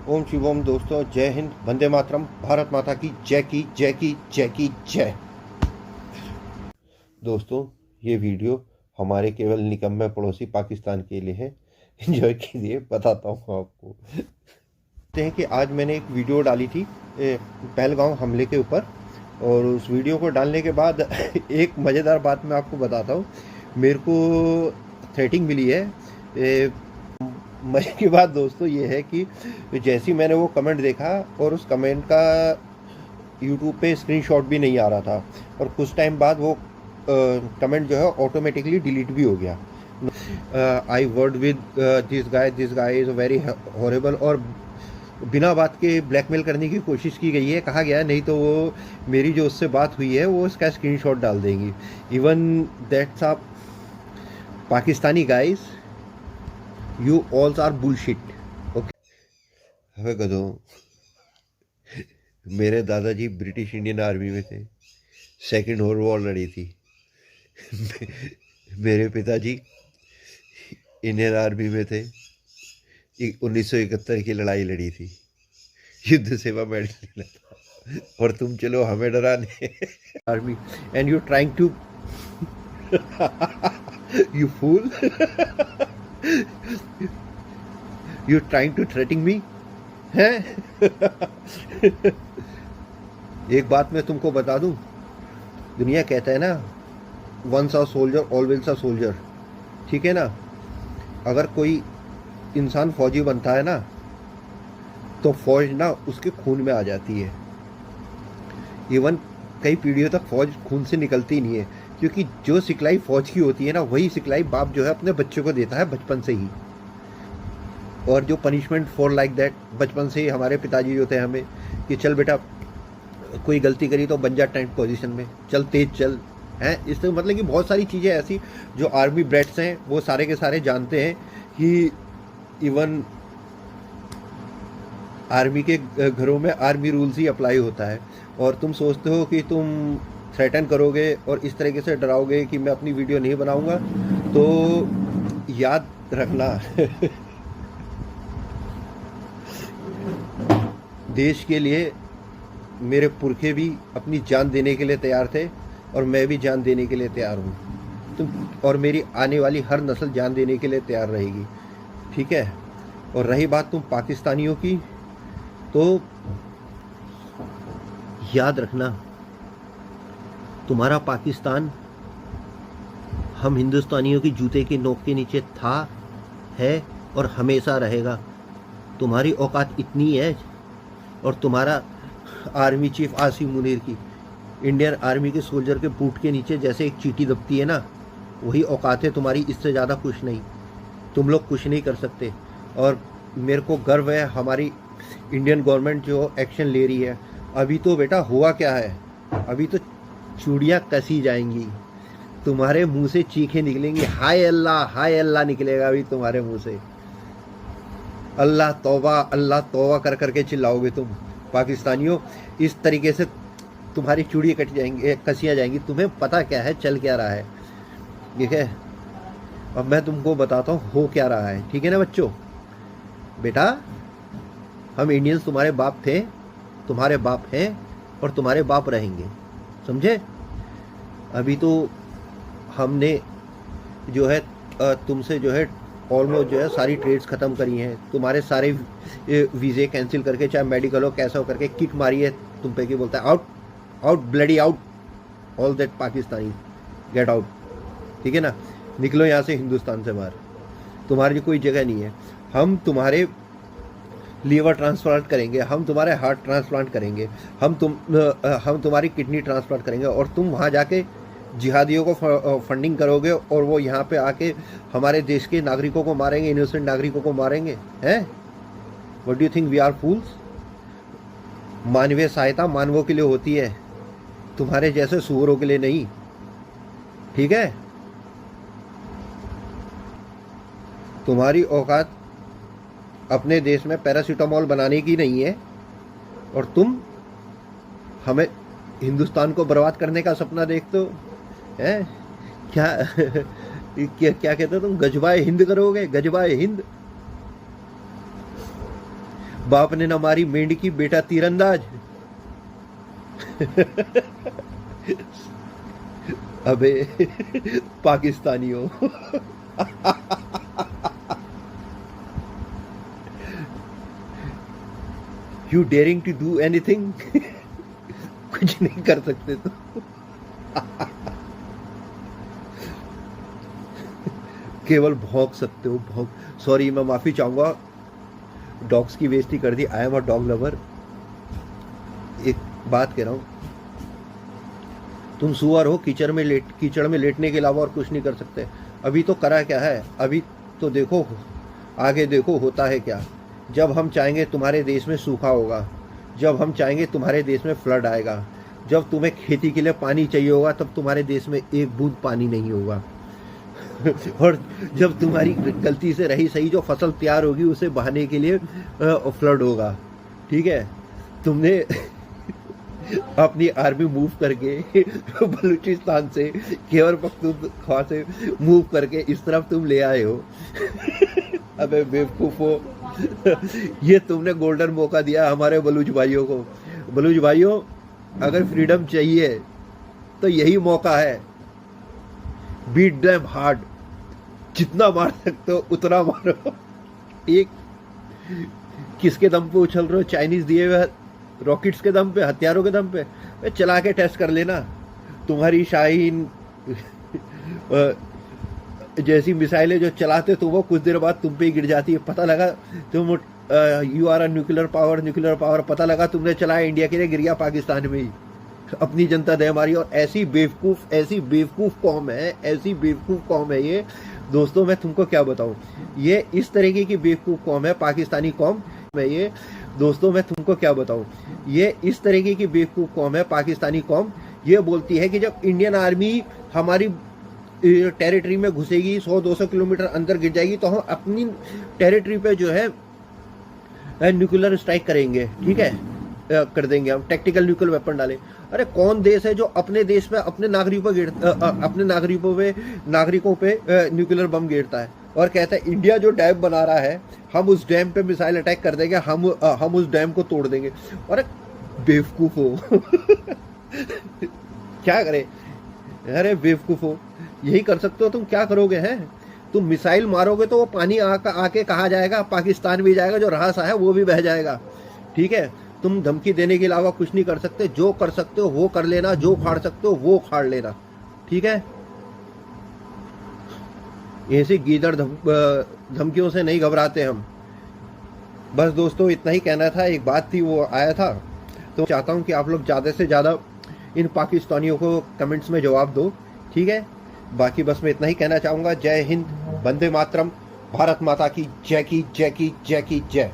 ओम शिवोम दोस्तों, जय हिंद, वंदे मातरम, भारत माता की जय की जय की जय की जय। दोस्तों, ये वीडियो हमारे केवल निकम्मे पड़ोसी पाकिस्तान के लिए है। एंजॉय कीजिए। बताता हूँ आपको। कहते हैं कि आज मैंने एक वीडियो डाली थी पहलगांव हमले के ऊपर, और उस वीडियो को डालने के बाद एक मज़ेदार बात मैं आपको बताता हूँ। मेरे को थ्रेटिंग मिली है। मजे की बात दोस्तों ये है कि जैसे ही मैंने वो कमेंट देखा, और उस कमेंट का यूट्यूब पे स्क्रीनशॉट भी नहीं आ रहा था, और कुछ टाइम बाद वो कमेंट जो है ऑटोमेटिकली डिलीट भी हो गया। I word with this guy is very horrible, और बिना बात के ब्लैकमेल करने की कोशिश की गई है। कहा गया है नहीं तो वो मेरी जो उससे बात हुई है वो इसका स्क्रीनशॉट डाल देंगी। इवन दैट्स आप Pakistani guys, you alls are bullshit. Okay, हमें कदों मेरे दादाजी ब्रिटिश इंडियन आर्मी में थे, सेकेंड वर्ल्ड वॉर लड़ी थी। मेरे पिताजी इंडियन आर्मी में थे, 1971 की लड़ाई लड़ी थी, युद्ध सेवा मेडल मिला था। और तुम चलो हमें डराने army, and you trying to you fool, you trying to threatening me है। एक बात मैं तुमको बता दूं, दुनिया कहता है ना, once a soldier always a soldier. ठीक है ना। अगर कोई इंसान फौजी बनता है ना, तो फौज ना उसके खून में आ जाती है। इवन कई पीढ़ियों तक फौज खून से निकलती नहीं है, क्योंकि जो सिखलाई फौज की होती है ना, वही सिखलाई बाप जो है अपने बच्चों को देता है बचपन से ही। और जो पनिशमेंट फॉर लाइक दैट बचपन से ही हमारे पिताजी जो थे हमें, कि चल बेटा कोई गलती करी तो बन जा टेंट पोजीशन में, चल तेज चल हैं। इससे मतलब कि बहुत सारी चीज़ें ऐसी जो आर्मी ब्रेड्स हैं वो सारे के सारे जानते हैं कि इवन आर्मी के घरों में आर्मी रूल्स ही अप्लाई होता है। और तुम सोचते हो कि तुम थ्रेटन करोगे और इस तरीके से डराओगे कि मैं अपनी वीडियो नहीं बनाऊंगा, तो याद रखना देश के लिए मेरे पुरखे भी अपनी जान देने के लिए तैयार थे, और मैं भी जान देने के लिए तैयार हूँ। तुम और मेरी आने वाली हर नस्ल जान देने के लिए तैयार रहेगी। ठीक है। और रही बात तुम पाकिस्तानियों की, तो याद रखना, तुम्हारा पाकिस्तान हम हिंदुस्तानियों की जूते की नोक के नीचे था, है और हमेशा रहेगा। तुम्हारी औकात इतनी है, और तुम्हारा आर्मी चीफ आसिम मुनीर की इंडियन आर्मी के सोल्जर के बूट के नीचे जैसे एक चींटी दबती है ना, वही औकात है तुम्हारी। इससे ज़्यादा कुछ नहीं। तुम लोग कुछ नहीं कर सकते। और मेरे को गर्व है हमारी इंडियन गवर्नमेंट जो एक्शन ले रही है। अभी तो बेटा हुआ क्या है, अभी तो चूड़ियाँ कसी जाएंगी, तुम्हारे मुंह से चीखें निकलेंगी, हाय अल्लाह निकलेगा अभी तुम्हारे मुंह से। अल्लाह तौबा कर करके चिल्लाओगे तुम पाकिस्तानियों। इस तरीके से तुम्हारी चूड़ी कट जाएंगी, कसियाँ जाएंगी। तुम्हें पता क्या है चल क्या रहा है। ठीक है। अब मैं तुमको बताता हूँ हो क्या रहा है। ठीक है ना बच्चों। बेटा, हम इंडियंस तुम्हारे बाप थे, तुम्हारे बाप हैं, और तुम्हारे बाप रहेंगे। समझे। अभी तो हमने जो है तुमसे जो है ऑलमोस्ट जो है सारी ट्रेड्स ख़त्म करी हैं। तुम्हारे सारे वीज़े कैंसिल करके, चाहे मेडिकल हो कैसा हो करके, किक मारी है तुम पे कि बोलता है out out bloody out, all that Pakistani get out. ठीक है ना। निकलो यहाँ से, हिंदुस्तान से बाहर। तुम्हारी कोई जगह नहीं है। हम तुम्हारे लीवर ट्रांसप्लांट करेंगे, हम तुम्हारे हार्ट ट्रांसप्लांट करेंगे, हम तुम्हारी किडनी ट्रांसप्लांट करेंगे, और तुम वहाँ जाके जिहादियों को फंडिंग करोगे, और वो यहाँ पे आके हमारे देश के नागरिकों को मारेंगे, इनोसेंट नागरिकों को मारेंगे। हैं। What do you think we are fools. मानवीय सहायता मानवों के लिए होती है, तुम्हारे जैसे सुअरों के लिए नहीं। ठीक है। तुम्हारी औकात अपने देश में पैरासीटामोल बनाने की नहीं है, और तुम हमें हिंदुस्तान को बर्बाद करने का सपना देखते हो। हैं क्या कहते हो तुम, गजबाए हिंद करोगे, गजबाए हिंद। बाप ने ना मारी मेंढकी, बेटा तीरंदाज। अबे पाकिस्तानियों। You daring to do anything. कुछ नहीं कर सकते तो। केवल भौंक सकते हो, भौंक। सॉरी, मैं माफी चाहूंगा, डॉग्स की बेइज्जती कर दी। I am a dog lover. एक बात कह रहा हूं, तुम सुअर हो, कीचड़ में लेटने के अलावा और कुछ नहीं कर सकते। अभी तो करा क्या है, अभी तो देखो आगे, देखो होता है क्या। जब हम चाहेंगे तुम्हारे देश में सूखा होगा, जब हम चाहेंगे तुम्हारे देश में फ्लड आएगा, जब तुम्हें खेती के लिए पानी चाहिए होगा तब तुम्हारे देश में एक बूंद पानी नहीं होगा। और जब तुम्हारी गलती से रही सही जो फसल तैयार होगी उसे बहाने के लिए फ्लड होगा। ठीक है, तुमने अपनी आर्मी मूव करके बलूचिस्तान से, खैबर पख्तूनख्वा से मूव करके इस तरफ तुम ले आए हो। अबे बेवकूफो, ये तुमने गोल्डन मौका दिया हमारे बलूच भाइयों को। बलूच भाइयों, अगर फ्रीडम चाहिए तो यही मौका है। बीट देम हार्ड, जितना मार सकते हो उतना मारो। एक किसके दम पे उछल रहे हो? चाइनीज दिए हुए रॉकेट्स के दम पे, हथियारों के दम पे? चला के टेस्ट कर लेना। तुम्हारी शाहीन जैसी मिसाइलें जो चलाते तो वो कुछ देर बाद तुम पे ही गिर जाती है। पता लगा तुम you are a nuclear power, पता लगा तुमने चलाया इंडिया के लिए, गिर गया पाकिस्तान में ही। अपनी जनता दे हमारी। और ऐसी बेवकूफ कौम है ये। दोस्तों मैं तुमको क्या बताऊं, ये इस तरीके की बेवकूफ कौम है, पाकिस्तानी कौम है ये। दोस्तों मैं तुमको क्या बताऊं, ये इस तरीके की बेवकूफ कौम है, पाकिस्तानी कौम। ये बोलती है कि जब इंडियन आर्मी हमारी टेरिटरी में घुसेगी, 100-200 किलोमीटर अंदर गिर जाएगी, तो हम अपनी टेरिटरी पे जो है न्यूक्लियर स्ट्राइक करेंगे। ठीक है, कर देंगे हम, टैक्टिकल न्यूक्लियर वेपन डालें। अरे कौन देश है जो अपने देश में अपने नागरिकों पे न्यूक्लियर बम गिरता है और कहता है इंडिया जो डैम बना रहा है हम उस डैम पे मिसाइल अटैक कर देंगे, हम उस डैम को तोड़ देंगे। अरे बेवकूफ हो। क्या करे? अरे बेवकूफ हो, यही कर सकते हो तुम। क्या करोगे? हैं तुम मिसाइल मारोगे तो वो पानी आके कहा जाएगा, पाकिस्तान भी जाएगा, जो रहा सा है वो भी बह जाएगा। ठीक है, तुम धमकी देने के अलावा कुछ नहीं कर सकते। जो कर सकते हो वो कर लेना, जो उखाड़ सकते हो वो उखाड़ लेना। ठीक है, ऐसी गीदड़ धमकियों से नहीं घबराते हम। बस दोस्तों इतना ही कहना था। एक बात थी वो आया था, तो चाहता हूं कि आप लोग ज़्यादा से ज़्यादा इन पाकिस्तानियों को कमेंट्स में जवाब दो। ठीक है, बाकी बस मैं इतना ही कहना चाहूँगा। जय हिंद, वंदे मातरम, भारत माता की जय की जय की जय की जय।